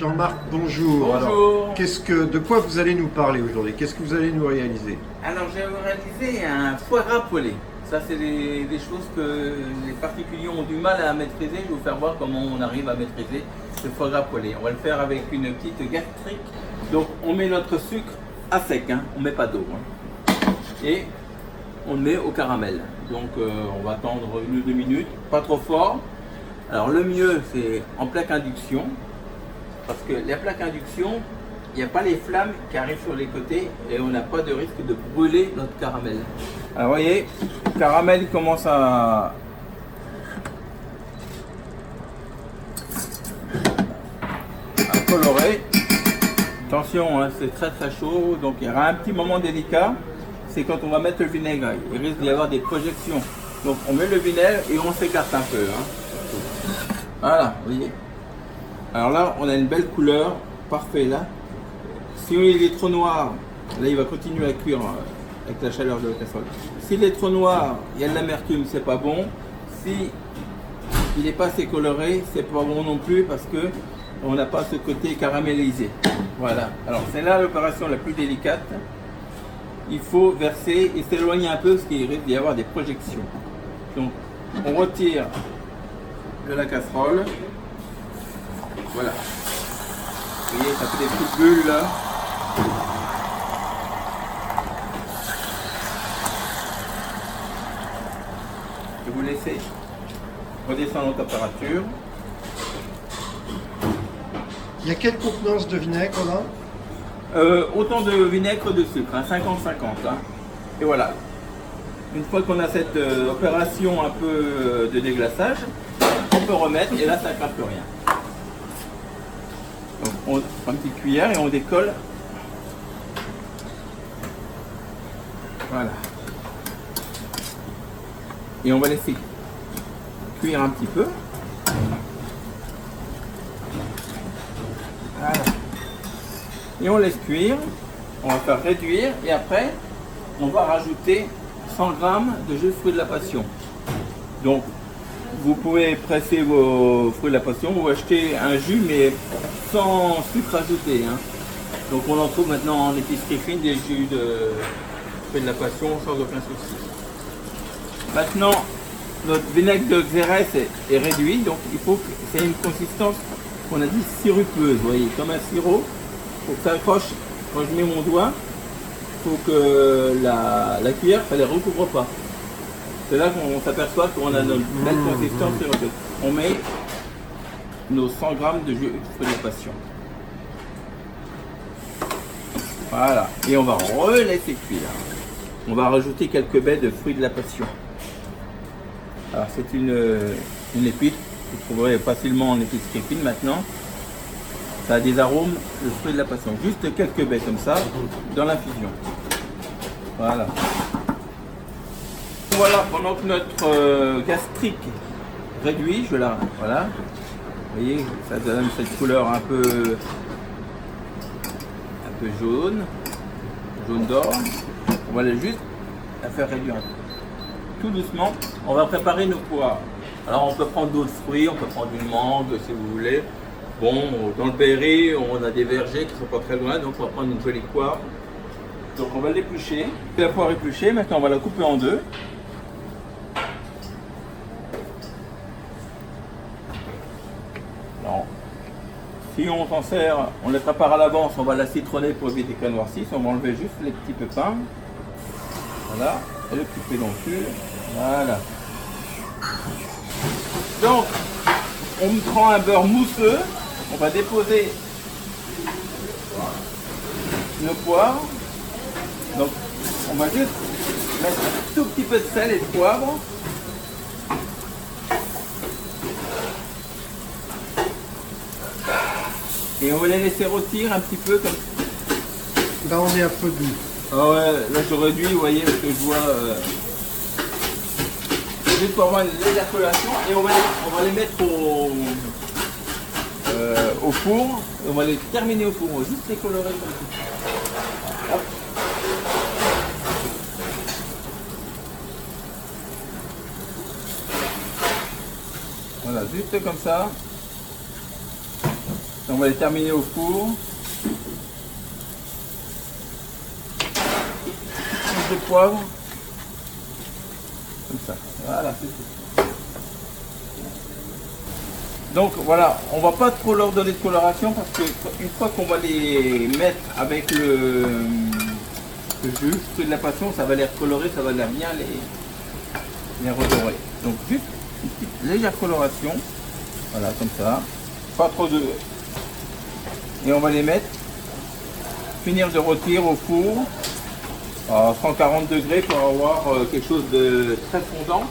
Jean-Marc, bonjour. Bonjour. Alors, de quoi vous allez nous parler aujourd'hui? Qu'est-ce que vous allez nous réaliser? Alors, j'ai réalisé un foie gras poêlé. Ça, c'est des choses que les particuliers ont du mal à maîtriser. Je vais vous faire voir comment on arrive à maîtriser ce foie gras poêlé. On va le faire avec une petite gastrique. Donc, on met notre sucre à sec, hein. On ne met pas d'eau. Hein. Et on le met au caramel. Donc, on va attendre 1 ou 2 minutes, pas trop fort. Alors, le mieux, c'est en plaque induction. Parce que les plaques induction, il n'y a pas les flammes qui arrivent sur les côtés et on n'a pas de risque de brûler notre caramel. Alors vous voyez, le caramel commence à colorer. Attention, hein, c'est très très chaud, donc il y aura un petit moment délicat, c'est quand on va mettre le vinaigre. Il risque d'y avoir des projections. Donc on met le vinaigre et on s'écarte un peu. Hein. Voilà, vous voyez. Alors là, on a une belle couleur, parfait là. Si il est trop noir, là il va continuer à cuire avec la chaleur de la casserole. S'il est trop noir, il y a de l'amertume, c'est pas bon. Si il n'est pas assez coloré, c'est pas bon non plus parce que on n'a pas ce côté caramélisé. Voilà. Alors c'est là l'opération la plus délicate. Il faut verser et s'éloigner un peu parce qu'il risque d'y avoir des projections. Donc on retire de la casserole. Voilà. Vous voyez, ça fait des petites bulles là. Je vais vous laisser redescendre en température. Il y a quelle contenance de vinaigre là? Autant de vinaigre que de sucre, hein, 50-50. Hein. Et voilà. Une fois qu'on a cette opération un peu de déglaçage, on peut remettre et là ça ne craque plus rien. Donc on prend une petite cuillère et on décolle. Voilà. Et on va laisser cuire un petit peu. Voilà. Et on laisse cuire. On va faire réduire et après on va rajouter 100 g de jus de fruits de la passion. Donc vous pouvez presser vos fruits de la passion ou acheter un jus mais sans sucre ajouté. Hein. Donc on en trouve maintenant en épicerie fine des jus de fruits de la passion sans aucun souci. Maintenant notre vinaigre de Xérès est réduit, donc il faut que c'est une consistance qu'on a dit sirupeuse, vous voyez, comme un sirop. Pour que ça accroche, quand je mets mon doigt, il faut que la cuillère ne les recouvre pas. C'est là qu'on s'aperçoit qu'on a notre belle consistance sirupeuse. On met nos 100 g de jus de fruits de la passion. Voilà, et on va relaisser cuire. On va rajouter quelques baies de fruits de la passion. Alors c'est une épice, vous trouverez facilement en épicerie fine maintenant. Ça a des arômes de fruits de la passion. Juste quelques baies comme ça dans l'infusion. Voilà. Voilà, pendant que notre gastrique réduit, voilà. Vous voyez, ça donne cette couleur un peu jaune d'or. On va juste la faire réduire un peu. Tout doucement, on va préparer nos poires. Alors on peut prendre d'autres fruits, on peut prendre une mangue si vous voulez. Bon, dans le Berry, on a des vergers qui sont pas très loin, donc on va prendre une jolie poire. Donc on va l'éplucher. La poire épluchée, maintenant on va la couper en deux. Non. Si on s'en sert, on les prépare à l'avance, on va la citronner pour éviter qu'elle noircisse. On va enlever juste les petits pépins. Voilà, et le petit pédoncule. Voilà. Donc, on prend un beurre mousseux, on va déposer nos poires. Donc, on va juste mettre un tout petit peu de sel et de poivre. Et on va les laisser rôtir un petit peu comme ça. Là on est un peu doux. Ah ouais, là je réduis, vous voyez, parce que je vois juste pour avoir une légère collation et on va les mettre au four. Et on va les terminer au four, on va juste les colorer comme ça. Hop. Voilà, juste comme ça. On va les terminer au four. De poivre. Comme ça. Voilà, c'est tout. Donc voilà, on va pas trop leur donner de coloration parce que une fois qu'on va les mettre avec le jus de la passion, ça va les recolorer, ça va bien les redorer. Donc juste une petite légère coloration. Voilà, comme ça. Pas trop de... Et on va les mettre, finir de rôtir au four à 140 degrés pour avoir quelque chose de très fondant.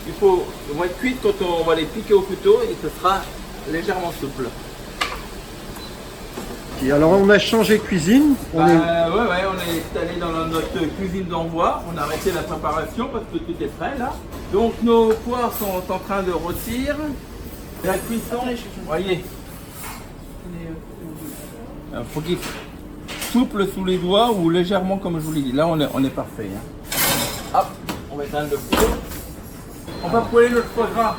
Ils vont être cuits quand on va les piquer au couteau et ce sera légèrement souple. Et alors on a changé cuisine. Ouais, on est installé dans notre cuisine d'envoi. On a arrêté la préparation parce que tout est prêt là. Donc nos poires sont en train de rôtir. La cuisson, vous voyez. Il faut qu'il souple sous les doigts ou légèrement comme je vous l'ai dit. Là on est parfait. Hein. Hop, on va éteindre le four. On va poêler notre foie gras.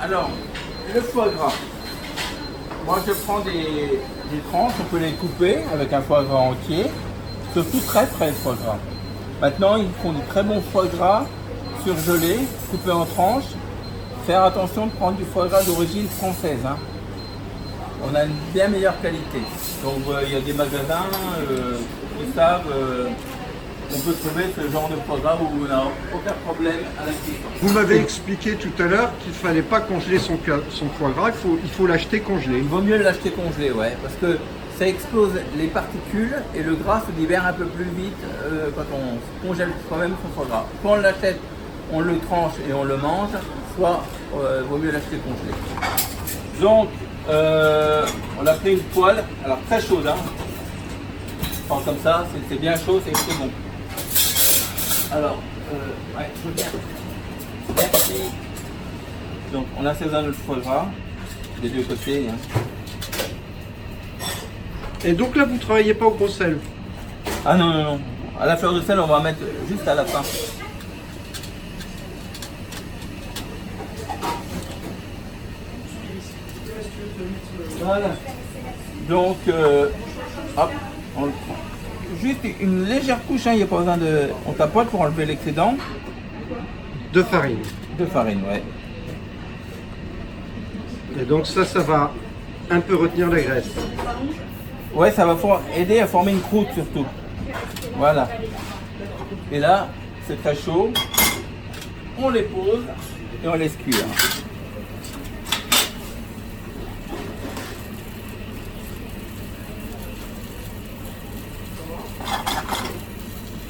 Alors, le foie gras. Moi je prends des tranches, on peut les couper avec un foie gras entier. Surtout très frais foie gras. Maintenant ils font du très bon foie gras surgelé, coupé en tranches. Faire attention de prendre du foie gras d'origine française. Hein. On a une bien meilleure qualité. Donc il y a des magasins qui savent on peut trouver ce genre de foie gras où on n'a aucun problème à la cuisson. Vous m'avez expliqué tout à l'heure qu'il ne fallait pas congeler son foie gras, il faut l'acheter congelé. Il vaut mieux l'acheter congelé, ouais, parce que ça explose les particules et le gras se libère un peu plus vite quand on congèle soi-même son foie gras. Quand on l'achète, on le tranche et on le mange, soit vaut mieux l'acheter congelé. Donc, on a pris une poêle, alors très chaude, hein. Enfin, comme ça, c'est bien chaud, c'est bon. Alors, ouais, je veux bien. Merci. Donc, on assaisonne notre foie gras des deux côtés. Hein. Et donc là, vous ne travaillez pas au gros sel? Ah non, non, non. À la fleur de sel, on va mettre juste à la fin. Voilà. Donc, hop, on le prend. Juste une légère couche, hein, il n'y a pas besoin de... On tapote pour enlever l'excédent. De farine. De farine, ouais. Et donc ça va un peu retenir la graisse. Ouais, ça va aider à former une croûte surtout. Voilà. Et là, c'est très chaud. On les pose et on laisse cuire.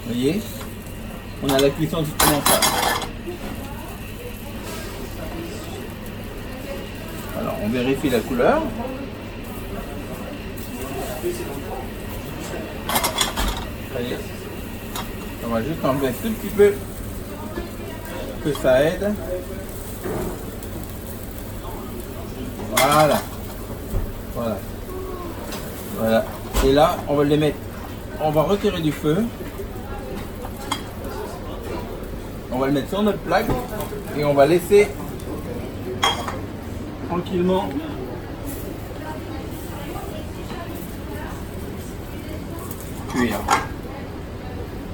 Vous voyez, on a la cuisson qui commence à... Alors, on vérifie la couleur. Ça y est. On va juste enlever un tout petit peu que ça aide. Voilà. Voilà. Voilà. Et là, on va les mettre. On va retirer du feu. On va le mettre sur notre plaque et on va laisser tranquillement cuire. Vous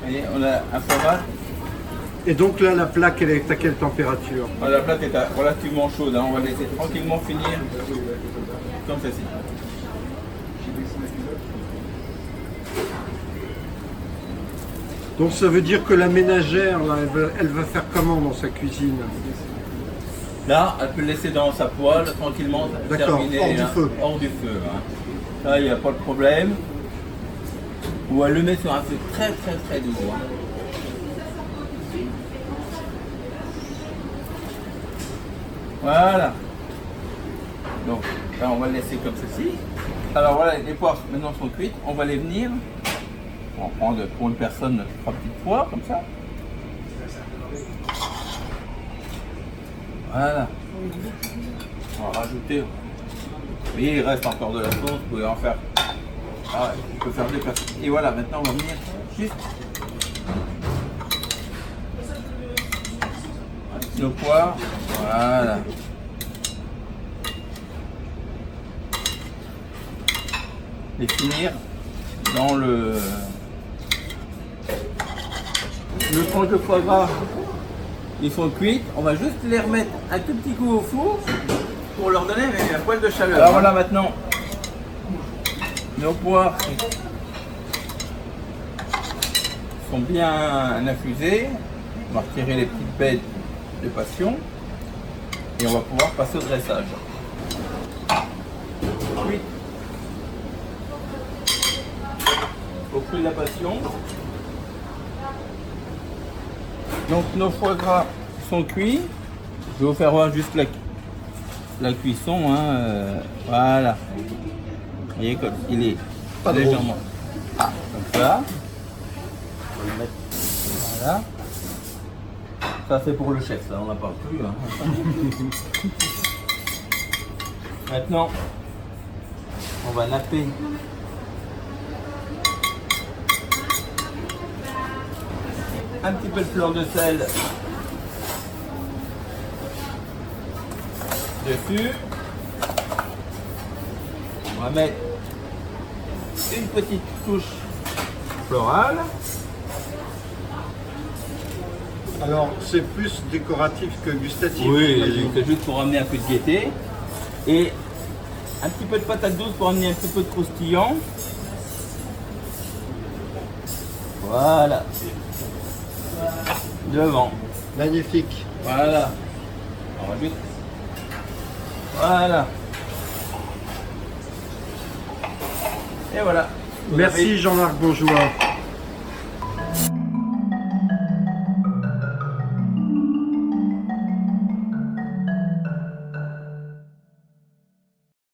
voyez, on a un foie gras. Et donc là, la plaque, elle est à quelle température? La plaque est relativement chaude, hein. On va laisser tranquillement finir comme ceci. Donc ça veut dire que la ménagère, là, elle va faire comment dans sa cuisine? Là, elle peut le laisser dans sa poêle tranquillement, terminer hors du feu. Hors du feu. Hein. Là, il n'y a pas de problème. Ou elle le met sur un feu très très très doux. Hein. Voilà. Donc là, on va le laisser comme ceci. Alors voilà, les poires maintenant sont cuites. On va les venir. On va prendre pour une personne 3 petites poires comme ça. Voilà. On va rajouter. Vous voyez, il reste encore de la sauce. Vous pouvez en faire. Ah, on peut faire des personnes. Et voilà, maintenant on va venir juste nos poires. Voilà. les finir dans le tranche de foie gras. Ils sont cuits, on va juste les remettre un tout petit coup au four pour leur donner un poil de chaleur. Alors voilà, maintenant nos poires sont bien infusées. On va retirer les petites baies de passion et on va pouvoir passer au dressage. Cuit au fruit de la passion. Donc nos foie gras sont cuits. Je vais vous faire voir juste la cuisson. Voilà. Vous voyez comme il est Pas de légèrement. Ah, comme ça. On va le mettre. Voilà. Ça c'est pour le chef, ça on n'en parle plus. Hein. Maintenant, on va napper un petit peu de fleur de sel dessus. On va mettre une petite touche florale. Alors, c'est plus décoratif que gustatif. Oui, j'imagine. c'est juste pour amener un peu de gaieté. Et un petit peu de patate douce pour amener un petit peu de croustillant. Voilà. Devant. Magnifique. Voilà. On va juste. Voilà. Et voilà. Vous avez- Merci Jean-Marc Bourgeois.